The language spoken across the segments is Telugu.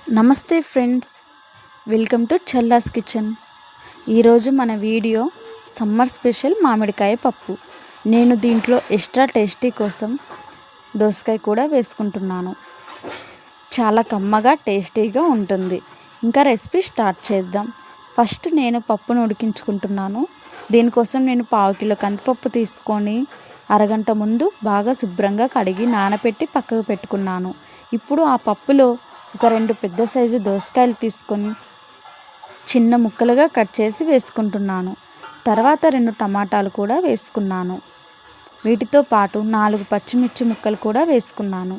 నమస్తే ఫ్రెండ్స్, వెల్కమ్ టు చల్లాస్ కిచెన్. ఈరోజు మన వీడియో సమ్మర్ స్పెషల్ మామిడికాయ పప్పు. నేను దీంట్లో ఎక్స్ట్రా టేస్టీ కోసం దోసకాయ కూడా వేసుకుంటున్నాను. చాలా కమ్మగా టేస్టీగా ఉంటుంది. ఇంకా రెసిపీ స్టార్ట్ చేద్దాం. ఫస్ట్ నేను పప్పును ఉడికించుకుంటున్నాను. దీనికోసం నేను 1/2 కిలో కందిపప్పు తీసుకొని అరగంట ముందు బాగా శుభ్రంగా కడిగి నానబెట్టి పక్కకు పెట్టుకున్నాను. ఇప్పుడు ఆ పప్పులో ఒక 2 పెద్ద సైజు దోసకాయలు తీసుకొని చిన్న ముక్కలుగా కట్ చేసి వేసుకుంటున్నాను. తర్వాత 2 టమాటాలు కూడా వేసుకున్నాను. వీటితో పాటు 4 పచ్చిమిర్చి ముక్కలు కూడా వేసుకున్నాను.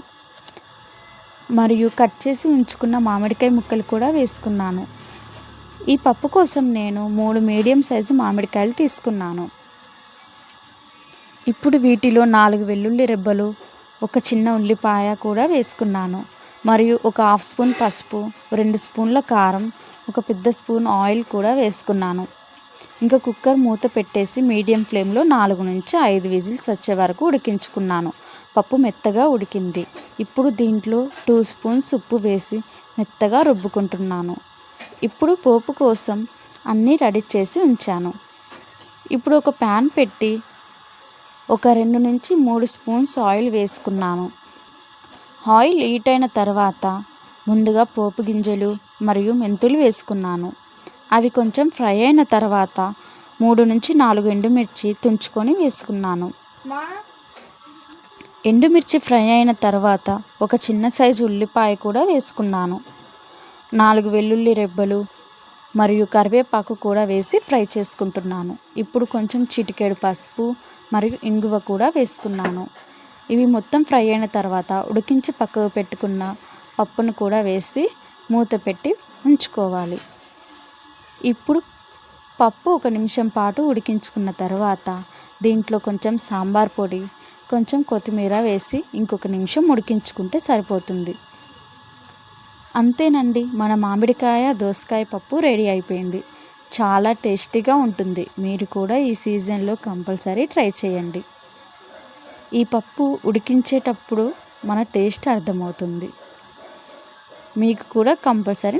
మరియు కట్ చేసి ఉంచుకున్న మామిడికాయ ముక్కలు కూడా వేసుకున్నాను. ఈ పప్పు కోసం నేను 3 మీడియం సైజు మామిడికాయలు తీసుకున్నాను. ఇప్పుడు వీటిలో 4 వెల్లుల్లి రెబ్బలు, ఒక చిన్న ఉల్లిపాయ కూడా వేసుకున్నాను. మరియు ఒక 1/2 స్పూన్ పసుపు, 2 స్పూన్ల కారం, ఒక పెద్ద స్పూన్ ఆయిల్ కూడా వేసుకున్నాను. ఇంకా కుక్కర్ మూత పెట్టేసి మీడియం ఫ్లేమ్లో 4 నుంచి 5 విజిల్స్ వచ్చే వరకు ఉడికించుకున్నాను. పప్పు మెత్తగా ఉడికింది. ఇప్పుడు దీంట్లో 2 స్పూన్స్ ఉప్పు వేసి మెత్తగా రుబ్బుకుంటున్నాను. ఇప్పుడు పోపు కోసం అన్నీ రెడీ చేసి ఉంచాను. ఇప్పుడు ఒక ప్యాన్ పెట్టి ఒక 2 నుంచి 3 స్పూన్స్ ఆయిల్ వేసుకున్నాను. ఆయిల్ హీట్ అయిన తర్వాత ముందుగా పోపు గింజలు మరియు మెంతులు వేసుకున్నాను. అవి కొంచెం ఫ్రై అయిన తర్వాత 3 నుంచి 4 ఎండుమిర్చి తుంచుకొని వేసుకున్నాను. ఎండుమిర్చి ఫ్రై అయిన తర్వాత ఒక చిన్న సైజు ఉల్లిపాయ కూడా వేసుకున్నాను. 4 వెల్లుల్లి రెబ్బలు మరియు కరివేపాకు కూడా వేసి ఫ్రై చేసుకుంటున్నాను. ఇప్పుడు కొంచెం చిటికెడు పసుపు మరియు ఇంగువ కూడా వేసుకున్నాను. ఇవి మొత్తం ఫ్రై అయిన తర్వాత ఉడికించి పక్కకు పెట్టుకున్న పప్పును కూడా వేసి మూత పెట్టి ఉంచుకోవాలి. ఇప్పుడు పప్పు 1 నిమిషం పాటు ఉడికించుకున్న తర్వాత దీంట్లో కొంచెం సాంబార్ పొడి, కొంచెం కొత్తిమీర వేసి ఇంకొక నిమిషం ఉడికించుకుంటే సరిపోతుంది. అంతేనండి, మన మామిడికాయ దోసకాయ పప్పు రెడీ అయిపోయింది. చాలా టేస్టీగా ఉంటుంది. మీరు కూడా ఈ సీజన్లో కంపల్సరీ ట్రై చేయండి. ఈ పప్పు ఉడికించేటప్పుడు మన టేస్ట్ అర్థమవుతుంది. మీకు కూడా కంపల్సరీ